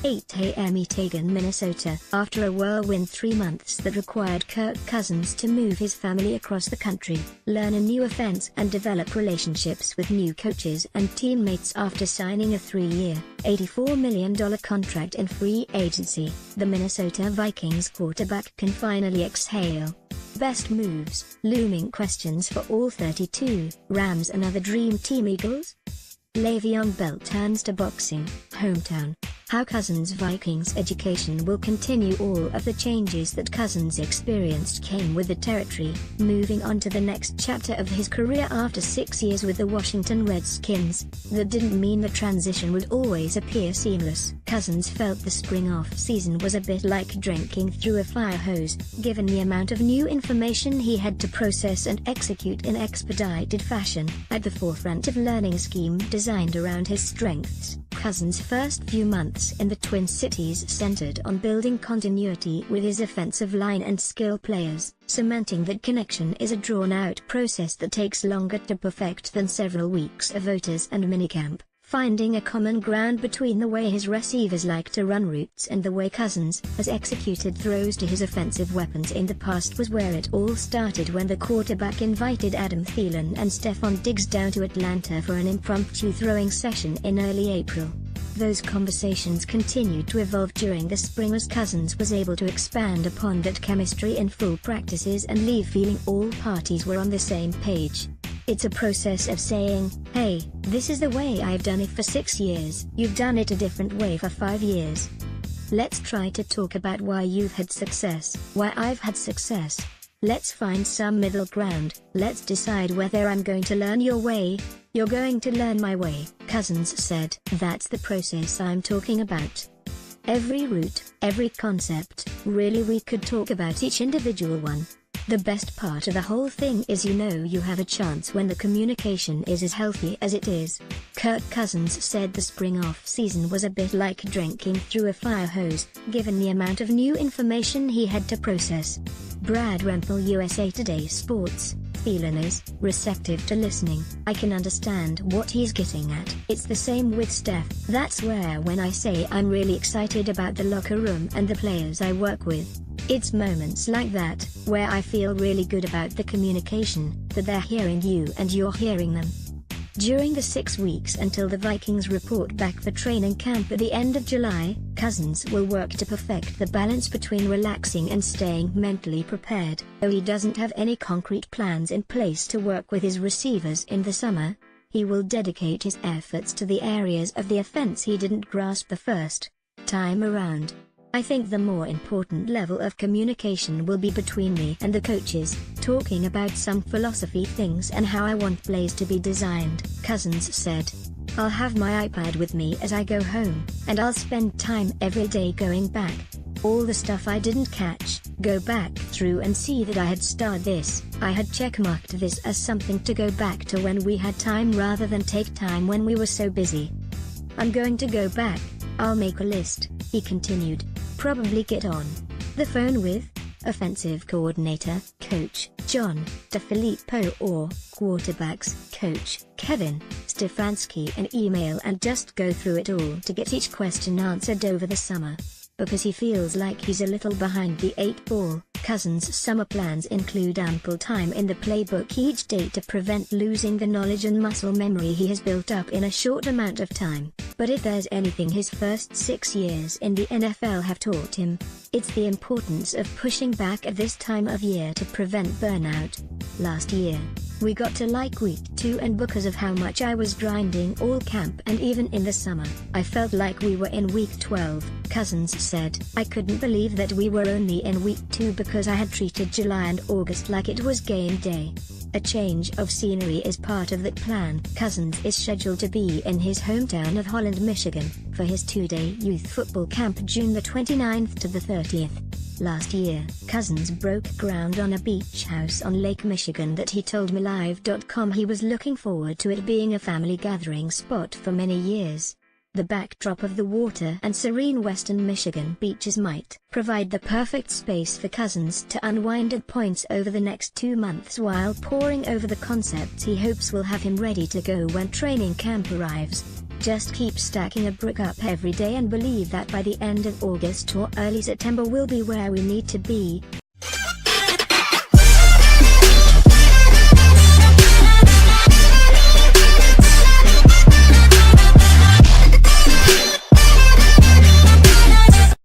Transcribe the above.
8 a.m. ETEAGAN, Minnesota. After a whirlwind 3 months that required Kirk Cousins to move his family across the country, learn a new offense and develop relationships with new coaches and teammates after signing a 3-year, $84 million contract in free agency, the Minnesota Vikings quarterback can finally exhale. Best moves, looming questions for all 32, Rams another dream team Eagles? Le'Veon Bell turns to boxing, hometown. How Cousins Vikings education will continue. All of the changes that Cousins experienced came with the territory, moving on to the next chapter of his career after 6 years with the Washington Redskins. That didn't mean the transition would always appear seamless. Cousins felt the spring off-season was a bit like drinking through a fire hose, given the amount of new information he had to process and execute in expedited fashion. At the forefront of learning a scheme designed around his strengths, Cousins' first few months in the Twin Cities centered on building continuity with his offensive line and skill players. Cementing that connection is a drawn-out process that takes longer to perfect than several weeks of OTAs and minicamp. Finding a common ground between the way his receivers like to run routes and the way Cousins has executed throws to his offensive weapons in the past was where it all started when the quarterback invited Adam Thielen and Stephon Diggs down to Atlanta for an impromptu throwing session in early April. Those conversations continued to evolve during the spring as Cousins was able to expand upon that chemistry in full practices and leave feeling all parties were on the same page. It's a process of saying, hey, this is the way I've done it for 6 years. You've done it a different way for 5 years. Let's try to talk about why you've had success, why I've had success. Let's find some middle ground. Let's decide whether I'm going to learn your way. You're going to learn my way, Cousins said. That's the process I'm talking about. Every route, every concept, really we could talk about each individual one. The best part of the whole thing is you have a chance when the communication is as healthy as it is. Kirk Cousins said the spring off-season was a bit like drinking through a fire hose, given the amount of new information he had to process. Brad Rempel, USA Today Sports. Thielen is receptive to listening. I can understand what he's getting at. It's the same with Steph. That's where when I say I'm really excited about the locker room and the players I work with. It's moments like that, where I feel really good about the communication, that they're hearing you and you're hearing them. During the 6 weeks until the Vikings report back for training camp at the end of July, Cousins will work to perfect the balance between relaxing and staying mentally prepared. Though he doesn't have any concrete plans in place to work with his receivers in the summer, he will dedicate his efforts to the areas of the offense he didn't grasp the first time around. I think the more important level of communication will be between me and the coaches, talking about some philosophy things and how I want plays to be designed, Cousins said. I'll have my iPad with me as I go home, and I'll spend time every day going back. All the stuff I didn't catch, go back through and see that I had starred this, I had checkmarked this as something to go back to when we had time rather than take time when we were so busy. I'm going to go back, I'll make a list, he continued. Probably get on the phone with offensive coordinator, Coach John DeFilippo or quarterbacks coach Kevin Stefanski and email and just go through it all to get each question answered over the summer. Because he feels like he's a little behind the 8 ball, Cousins' summer plans include ample time in the playbook each day to prevent losing the knowledge and muscle memory he has built up in a short amount of time. But if there's anything his first 6 years in the NFL have taught him, it's the importance of pushing back at this time of year to prevent burnout. Last year, we got to like week 2 and because of how much I was grinding all camp and even in the summer, I felt like we were in week 12, Cousins said. I couldn't believe that we were only in week 2 because I had treated July and August like it was game day. A change of scenery is part of that plan. Cousins is scheduled to be in his hometown of Holland, Michigan, for his 2-day youth football camp June the 29th to the 30th. Last year, Cousins broke ground on a beach house on Lake Michigan that he told MLive.com he was looking forward to it being a family gathering spot for many years. The backdrop of the water and serene western Michigan beaches might provide the perfect space for Cousins to unwind at points over the next 2 months while poring over the concepts he hopes will have him ready to go when training camp arrives. Just keep stacking a brick up every day and believe that by the end of August or early September we'll be where we need to be,